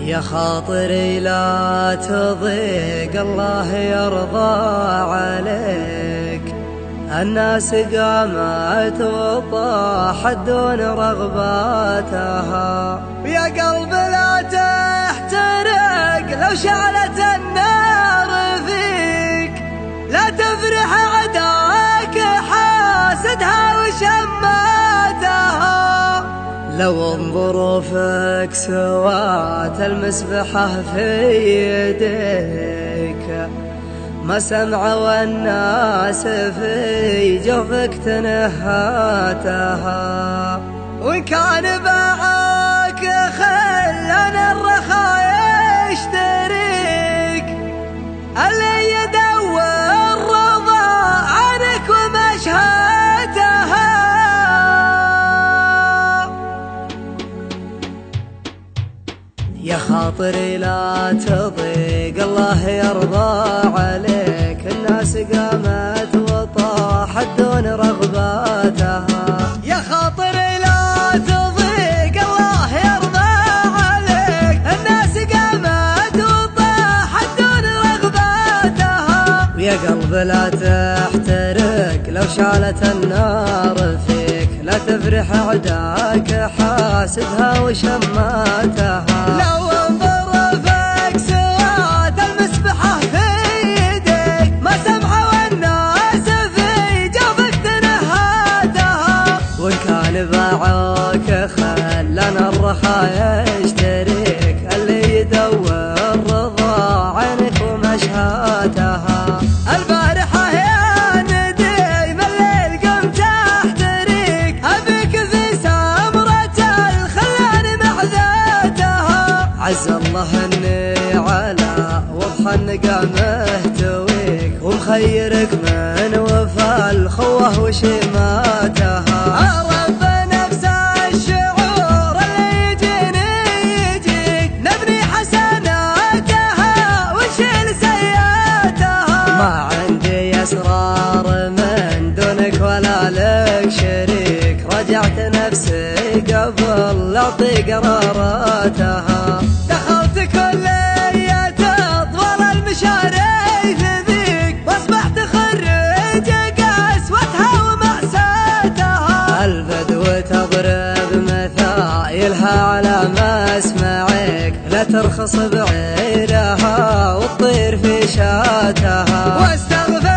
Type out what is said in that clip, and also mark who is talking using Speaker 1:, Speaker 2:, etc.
Speaker 1: يا خاطري لا تضيق، الله يرضى عليك. الناس قامت وطاحت دون رغباتها، يا قلب لا تحترق لو شعلت النار فيك. لا تفرح عداك حاسدها وشماتها، لو ظروفك سوات المسبحة في يديك. ما سمع والناس في جوفك تنهاتها، وإن كان باعك خلنا الرخا يشتريك. اللي يدور رضا عنك ومشهاتها، يا خاطري لا تضيق، الله يرضى عليك. الناس قامت وطاحت دون رغباتها، يا خاطري لا تضيق، الله يرضى عليك. الناس قامت وطاحت دون رغباتها، ويا قلب لا تحترق لو شعلت النار فيك. لا تفرح عداك حاسدها وشماتها، لو ظروفك سوات المسبحة في يديك. ما سمع والناس في جوفك تنهاتها، وإن كان باعوك خلنا الرخا يشتريك. اللي يدور رضا عنك ومشهاتها. البارحة يا نديم الليل قمت احتريك، ابيك في سمرة الخلان معذاتها. عز الله اني على وضح النقا مهتويك، ومخيرك من وفى الخوه وشماتها. رب نفس الشعور اللي يجيني يجيك، نبني حسناتها ونشيل سيئاتها. ما عندي اسرار من دونك ولا لك شريك، رجعت نفسي قبل لا اعطي قراراتها. دخلت كلية طول المشاريع ذيك، واصبحت خريج قسوتها ومأساتها. البدو تضرب مثايلها على مسمعك، لا ترخص بعيرها وتطير في شاتها. واستغفر